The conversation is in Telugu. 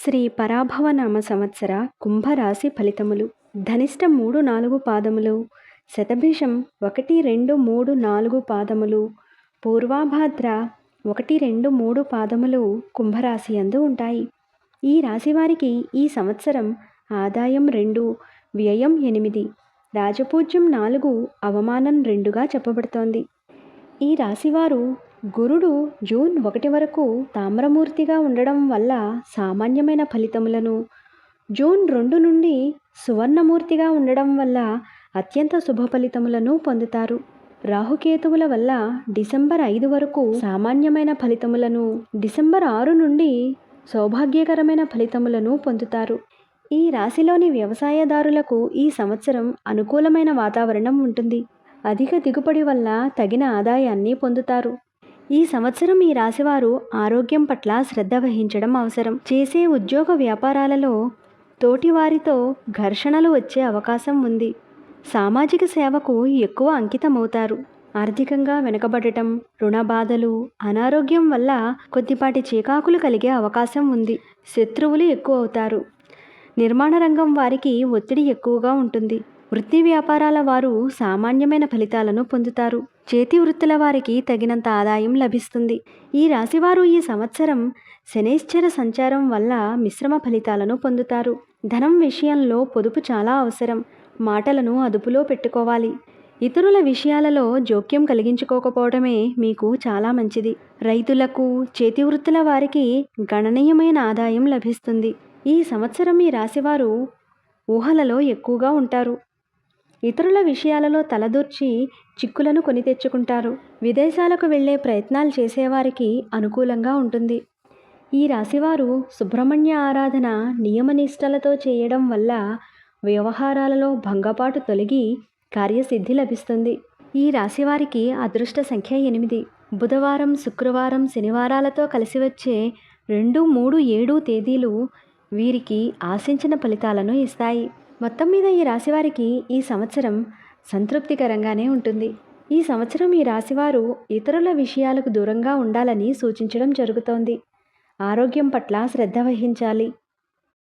శ్రీ పరాభవనామ సంవత్సర కుంభరాశి ఫలితములు. ధనిష్ట 3-4 పాదములు, శతభిషం 1-2-3-4 పాదములు, పూర్వాభాద్ర 1-2-3 పాదములు కుంభరాశి యందు ఉంటాయి. ఈ రాశివారికి ఈ సంవత్సరం ఆదాయం 2, వ్యయం 8, రాజపూజ్యం 4, అవమానం 2గా చెప్పబడుతోంది. ఈ రాశివారు గురుడు జూన్ 1 వరకు తామ్రమూర్తిగా ఉండడం వల్ల సామాన్యమైన ఫలితములను, జూన్ 2 నుండి సువర్ణమూర్తిగా ఉండడం వల్ల అత్యంత శుభ ఫలితములను పొందుతారు. రాహుకేతువుల వల్ల డిసెంబర్ 5 వరకు సామాన్యమైన ఫలితములను, డిసెంబర్ 6 నుండి సౌభాగ్యకరమైన ఫలితములను పొందుతారు. ఈ రాశిలోని వ్యవసాయదారులకు ఈ సంవత్సరం అనుకూలమైన వాతావరణం ఉంటుంది. అధిక దిగుబడి వల్ల తగిన ఆదాయాన్ని పొందుతారు. ఈ సంవత్సరం ఈ రాశివారు ఆరోగ్యం పట్ల శ్రద్ధ వహించడం అవసరం. చేసే ఉద్యోగ వ్యాపారాలలో తోటివారితో ఘర్షణలు వచ్చే అవకాశం ఉంది. సామాజిక సేవకు ఎక్కువ అంకితమవుతారు. ఆర్థికంగా వెనుకబడటం, రుణ బాధలు, అనారోగ్యం వల్ల కొద్దిపాటి చికాకులు కలిగే అవకాశం ఉంది. శత్రువులు ఎక్కువ అవుతారు. నిర్మాణ రంగం వారికి ఒత్తిడి ఎక్కువగా ఉంటుంది. వృత్తి వ్యాపారాల వారు సామాన్యమైన ఫలితాలను పొందుతారు. చేతి వృత్తుల వారికి తగినంత ఆదాయం లభిస్తుంది. ఈ రాశివారు ఈ సంవత్సరం శనైశ్చర సంచారం వల్ల మిశ్రమ ఫలితాలను పొందుతారు. ధనం విషయంలో పొదుపు చాలా అవసరం. మాటలను అదుపులో పెట్టుకోవాలి. ఇతరుల విషయాలలో జోక్యం కలిగించుకోకపోవడమే మీకు చాలా మంచిది. రైతులకు, చేతి వృత్తుల వారికి గణనీయమైన ఆదాయం లభిస్తుంది. ఈ సంవత్సరం ఈ రాశివారు ఊహలలో ఎక్కువగా ఉంటారు. ఇతరుల విషయాలలో తలదూర్చి చిక్కులను కొని తెచ్చుకుంటారు. విదేశాలకు వెళ్లే ప్రయత్నాలు చేసేవారికి అనుకూలంగా ఉంటుంది. ఈ రాశివారు సుబ్రహ్మణ్య ఆరాధన నియమనిష్టలతో చేయడం వల్ల వ్యవహారాలలో భంగపాటు తొలగి కార్యసిద్ధి లభిస్తుంది. ఈ రాశివారికి అదృష్ట సంఖ్య 8. బుధవారం, శుక్రవారం, శనివారాలతో కలిసి వచ్చే 2, 3, 7 తేదీలు వీరికి ఆశించిన ఫలితాలను ఇస్తాయి. మొత్తం మీద ఈ రాశివారికి ఈ సంవత్సరం సంతృప్తికరంగానే ఉంటుంది. ఈ సంవత్సరం ఈ రాశివారు ఇతరుల విషయాలకు దూరంగా ఉండాలని సూచించడం జరుగుతోంది. ఆరోగ్యం పట్ల శ్రద్ధ వహించాలి.